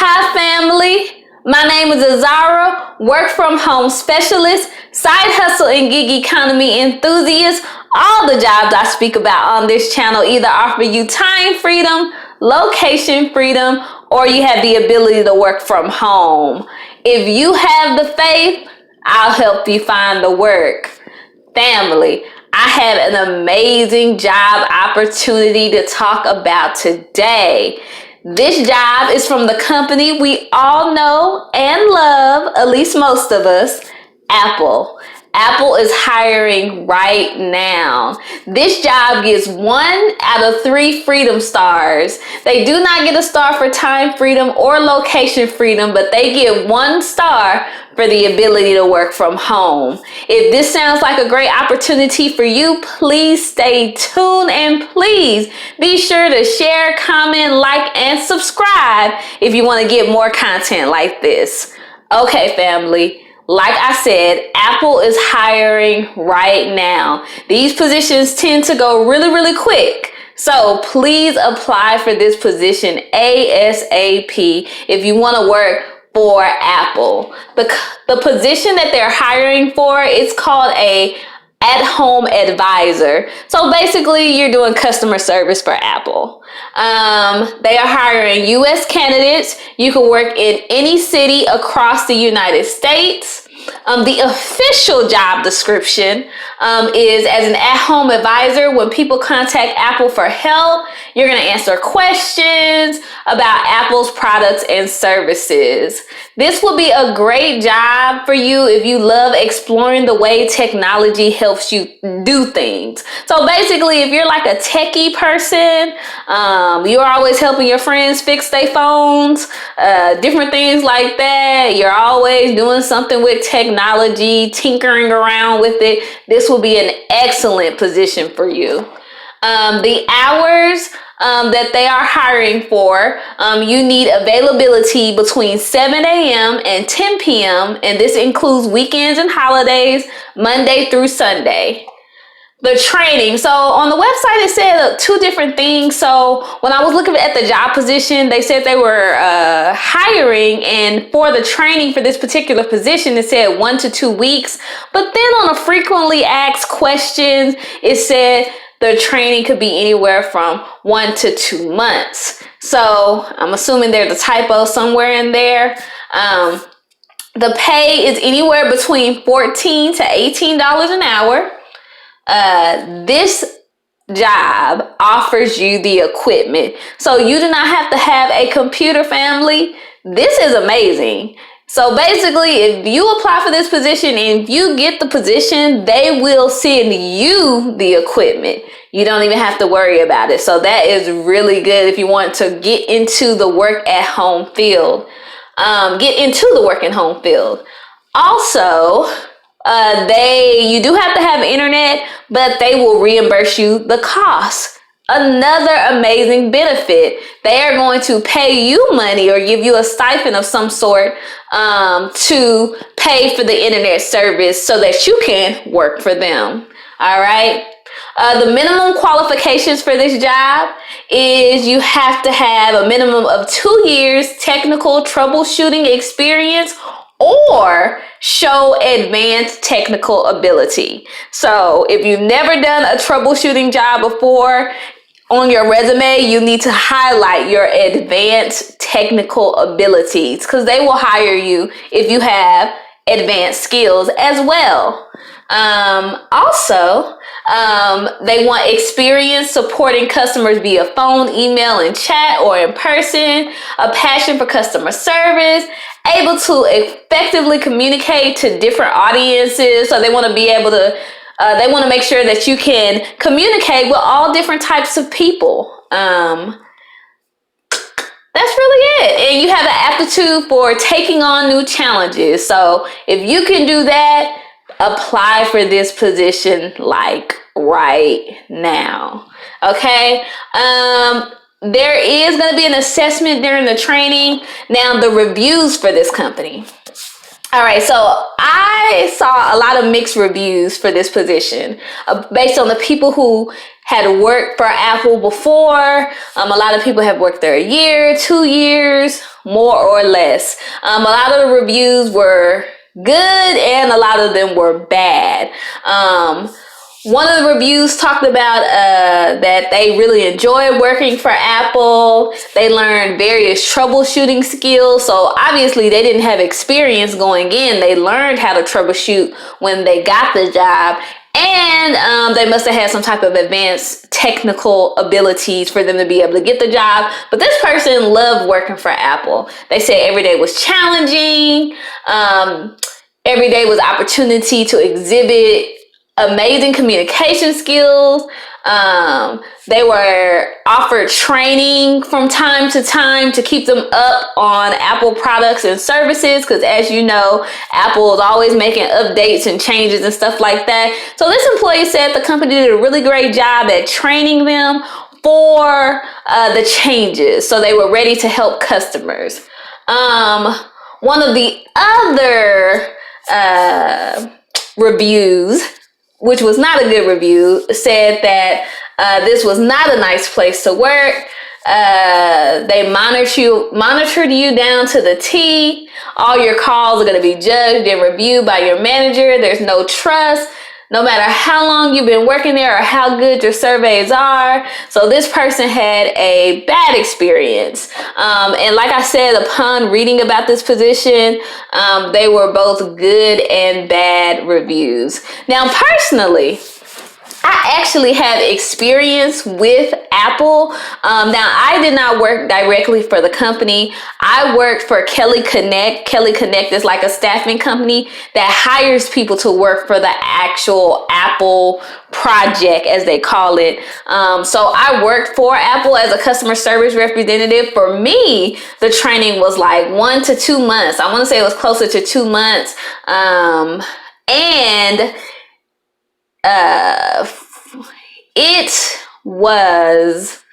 Hi, family. My name is Azara, work from home specialist, side hustle and gig economy enthusiast. All the jobs I speak about on this channel either offer you time freedom, location freedom, or you have the ability to work from home. If you have the faith, I'll help you find the work. Family, I have an amazing job opportunity to talk about today. This job is from the company we all know and love, at least most of us, Apple. Apple is hiring right now. This job gets 1 out of 3 freedom stars. They do not get a star for time freedom or location freedom, but they get 1 star for the ability to work from home. If this sounds like a great opportunity for you, please stay tuned and please be sure to share, comment, like, and subscribe if you want to get more content like this. Okay, family. Like I said, Apple is hiring right now. These positions tend to go really, really quick. So please apply for this position ASAP if you want to work for Apple. The position that they're hiring for is called a at-home advisor. So basically, you're doing customer service for Apple. They are hiring U.S. candidates. You can work in any city across the United States. The official job description is as an at-home advisor. When people contact Apple for help, you're going to answer questions about Apple's products and services. This will be a great job for you if you love exploring the way technology helps you do things. So basically, if you're like a techie person, you're always helping your friends fix their phones, different things like that. You're always doing something with technology, tinkering around with it. This will be an excellent position for you. The hours that they are hiring for, you need availability between 7 a.m. and 10 p.m. and this includes weekends and holidays, Monday through Sunday. The training. So on the website, it said 2 different things. So when I was looking at the job position, they said they were hiring, and for the training for this particular position, it said 1 to 2 weeks. But then on the frequently asked questions, it said the training could be anywhere from 1 to 2 months. So I'm assuming there's a typo somewhere in there. The pay is anywhere between $14 to $18 an hour. This job offers you the equipment. So you do not have to have a computer, family. This is amazing. So basically, if you apply for this position and if you get the position, they will send you the equipment. You don't even have to worry about it. So that is really good if you want to get into the work at home field. Also, you do have to have internet, but they will reimburse you the cost. Another amazing benefit, they are going to pay you money or give you a stipend of some sort to pay for the internet service so that you can work for them. All right. The minimum qualifications for this job is you have to have a minimum of 2 years technical troubleshooting experience or show advanced technical ability. So if you've never done a troubleshooting job before, on your resume, you need to highlight your advanced technical abilities because they will hire you if you have advanced skills as well. They want experience supporting customers via phone, email, and chat or in person, a passion for customer service, able to effectively communicate to different audiences. So they want to be able to they want to make sure that you can communicate with all different types of people. That's really it. And you have an aptitude for taking on new challenges. So if you can do that, apply for this position like right now. Okay. There is going to be an assessment during the training. Now, the reviews for this company. All right, so I saw a lot of mixed reviews for this position based on the people who had worked for Apple before. A lot of people have worked there a year, 2 years, more or less. A lot of the reviews were good and a lot of them were bad. One of the reviews talked about that they really enjoyed working for Apple. They learned various troubleshooting skills. So obviously they didn't have experience going in. They learned how to troubleshoot when they got the job. And they must have had some type of advanced technical abilities for them to be able to get the job. But this person loved working for Apple. They said every day was challenging. Every day was opportunity to exhibit amazing communication skills. They were offered training from time to time to keep them up on Apple products and services, because as you know, Apple is always making updates and changes and stuff like that. So this employee said the company did a really great job at training them for the changes, so they were ready to help customers. One of the other reviews, which was not a good review, said that this was not a nice place to work. They monitored you down to the T. All your calls are going to be judged and reviewed by your manager. There's no trust, no matter how long you've been working there or how good your surveys are. So this person had a bad experience. And like I said, upon reading about this position, they were both good and bad reviews. Now, personally, I actually have experience with Apple. Now, I did not work directly for the company. I worked for Kelly Connect. Kelly Connect is like a staffing company that hires people to work for the actual Apple project, as they call it. So I worked for Apple as a customer service representative. For me, the training was like 1 to 2 months. I want to say it was closer to 2 months. It was,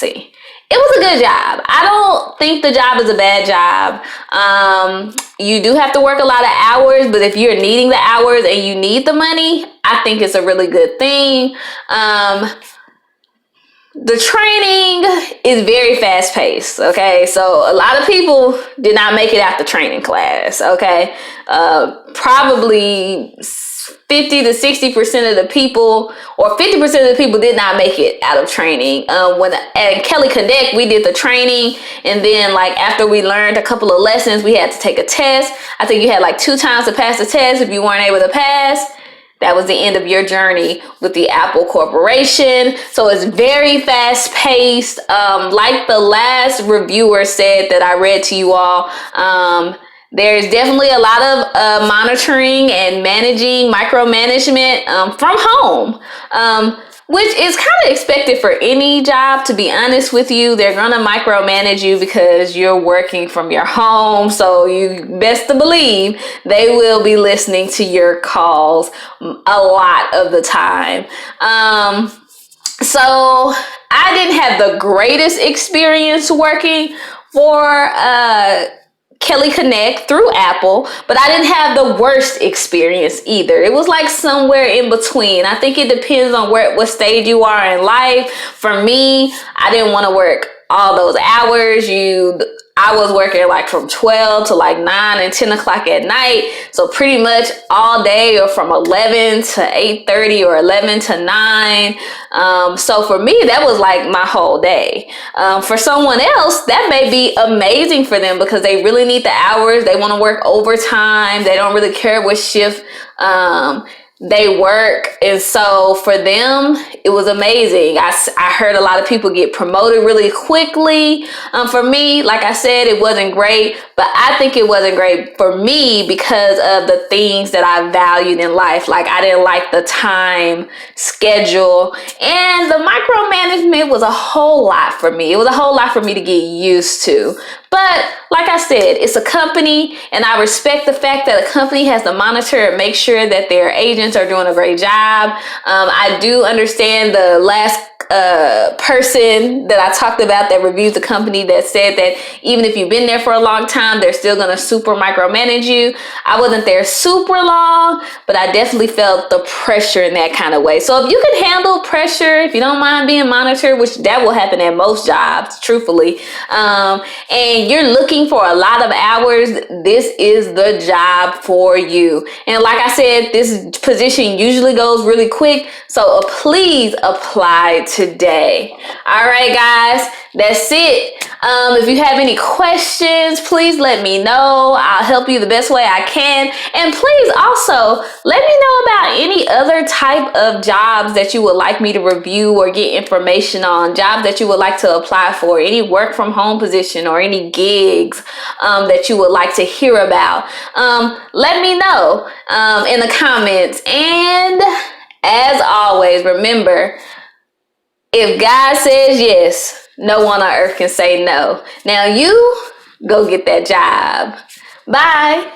it was a good job. I don't think the job is a bad job. You do have to work a lot of hours, but if you're needing the hours and you need the money, I think it's a really good thing. The training is very fast paced. Okay. So a lot of people did not make it out the training class. Okay. Probably 50 to 60% of the people, or 50% of the people did not make it out of training. When at Kelly Connect, we did the training, and then like after we learned a couple of lessons, we had to take a test. I think you had like 2 times to pass the test. If you weren't able to pass, that was the end of your journey with the Apple Corporation. So it's very fast paced. Like the last reviewer said that I read to you all, there's definitely a lot of monitoring and managing, micromanagement from home, which is kind of expected for any job, to be honest with you. They're going to micromanage you because you're working from your home. So you best to believe they will be listening to your calls a lot of the time. So I didn't have the greatest experience working for Kelly Connect through Apple, but I didn't have the worst experience either. It was like somewhere in between. I think it depends on what stage you are in life. For me, I didn't want to work all those hours. I was working like from 12 to like 9 and 10 o'clock at night. So pretty much all day, or from 11 to 8:30 or 11 to 9. So for me, that was like my whole day. For someone else, that may be amazing for them because they really need the hours. They want to work overtime. They don't really care what shift they work, and so for them it was amazing. I heard a lot of people get promoted really quickly. For me, like I said, it wasn't great, but I think it wasn't great for me because of the things that I valued in life. Like I didn't like the time schedule, and the micromanagement was a whole lot for me. It was a whole lot for me to get used to. But like I said, it's a company, and I respect the fact that a company has to monitor and make sure that their agents are doing a great job. I do understand the last person that I talked about that reviewed the company that said that even if you've been there for a long time, they're still going to super micromanage you. I wasn't there super long, but I definitely felt the pressure in that kind of way. So if you can handle pressure, if you don't mind being monitored, which that will happen at most jobs, truthfully, and you're looking for a lot of hours, this is the job for you. And like I said, this position usually goes really quick, so please apply today. All right, guys, that's it. If you have any questions, please let me know. I'll help you the best way I can. And please also let me know about any other type of jobs that you would like me to review or get information on, jobs that you would like to apply for, any work from home position or any gigs that you would like to hear about. Let me know in the comments. And as always, remember, if God says yes, no one on earth can say no. Now you go get that job. Bye.